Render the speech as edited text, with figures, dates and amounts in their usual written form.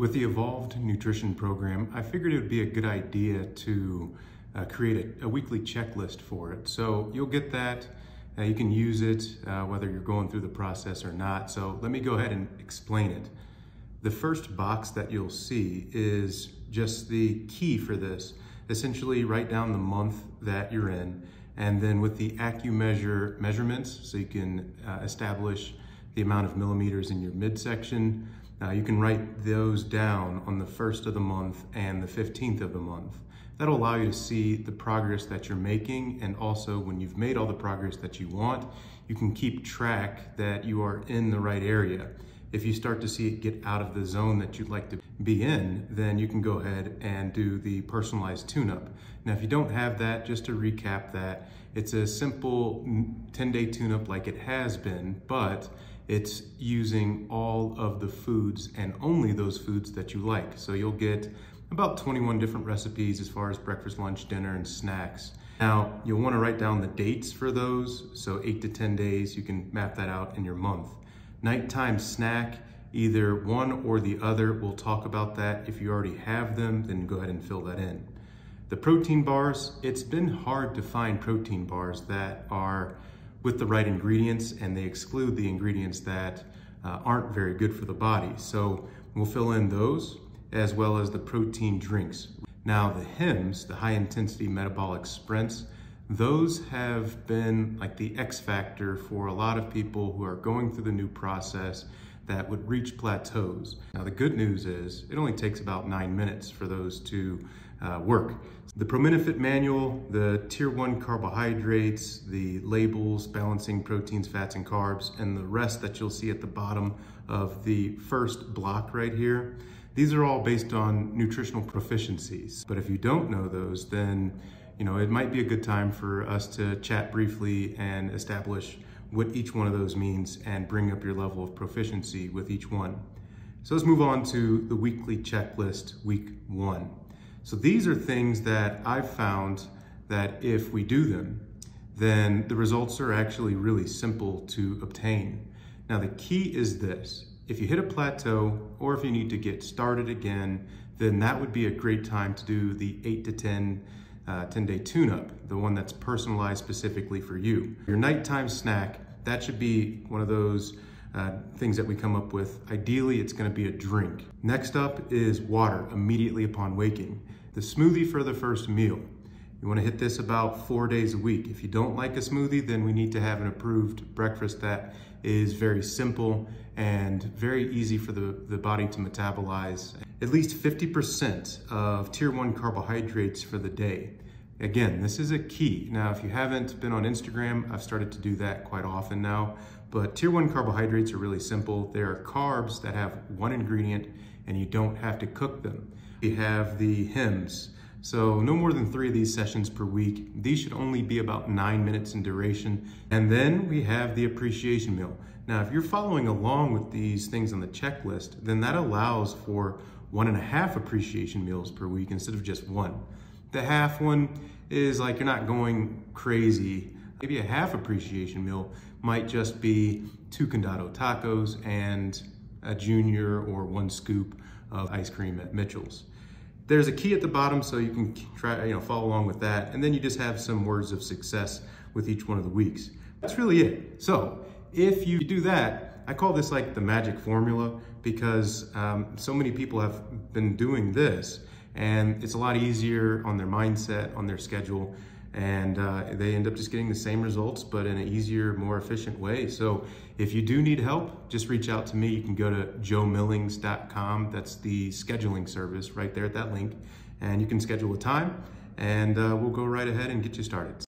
With the Evolved Nutrition Program, I figured it would be a good idea to create a weekly checklist for it. So you'll get that. You can use it whether you're going through the process or not. So let me go ahead and explain it. The first box that you'll see is just the key for this. Essentially write down the month that you're in, and then with the AccuMeasure measurements, so you can establish the amount of millimeters in your midsection. You can write those down on the 1st of the month and the 15th of the month. That'll allow you to see the progress that you're making, and also when you've made all the progress that you want, you can keep track that you are in the right area. If you start to see it get out of the zone that you'd like to be in, then you can go ahead and do the personalized tune-up. Now, if you don't have that, just to recap that, it's a simple 10-day tune-up like it has been, but it's using all of the foods and only those foods that you like. So you'll get about 21 different recipes as far as breakfast, lunch, dinner, and snacks. Now, you'll want to write down the dates for those. So 8 to 10 days, you can map that out in your month. Nighttime snack, either one or the other. We'll talk about that. If you already have them, then go ahead and fill that in. The protein bars, it's been hard to find protein bars that are with the right ingredients, and they exclude the ingredients that aren't very good for the body. So we'll fill in those, as well as the protein drinks. Now the HIMSS, the high intensity metabolic sprints, those have been like the X factor for a lot of people who are going through the new process that would reach plateaus. Now the good news is it only takes about 9 minutes for those to work. The ProMenafit manual, the tier 1 carbohydrates, the labels, balancing proteins, fats, and carbs, and the rest that you'll see at the bottom of the first block right here, these are all based on nutritional proficiencies. But if you don't know those, then it might be a good time for us to chat briefly and establish what each one of those means and bring up your level of proficiency with each one. So let's move on to the weekly checklist, week 1. So these are things that I've found that if we do them, then the results are actually really simple to obtain. Now the key is this: if you hit a plateau or if you need to get started again, then that would be a great time to do the 8 to 10-day tune-up, the one that's personalized specifically for you. Your nighttime snack, that should be one of those things that we come up with. Ideally, it's gonna be a drink. Next up is water immediately upon waking. The smoothie for the first meal. You wanna hit this about 4 days a week. If you don't like a smoothie, then we need to have an approved breakfast that is very simple and very easy for the body to metabolize. At least 50% of tier 1 carbohydrates for the day. Again, this is a key. Now, if you haven't been on Instagram, I've started to do that quite often now, but tier 1 carbohydrates are really simple. They are carbs that have one ingredient and you don't have to cook them. You have the HIMSS. So no more than 3 of these sessions per week. These should only be about 9 minutes in duration. And then we have the appreciation meal. Now, if you're following along with these things on the checklist, then that allows for 1.5 appreciation meals per week instead of just 1. The half one is like you're not going crazy. Maybe a half appreciation meal might just be 2 Condado tacos and a junior or 1 scoop of ice cream at Mitchell's. There's a key at the bottom so you can try, follow along with that. And then you just have some words of success with each one of the weeks. That's really it. So if you do that, I call this like the magic formula, because so many people have been doing this, and it's a lot easier on their mindset, on their schedule, and they end up just getting the same results, but in an easier, more efficient way. So if you do need help, just reach out to me. You can go to joemillings.com. That's the scheduling service right there at that link, and you can schedule a time, and we'll go right ahead and get you started.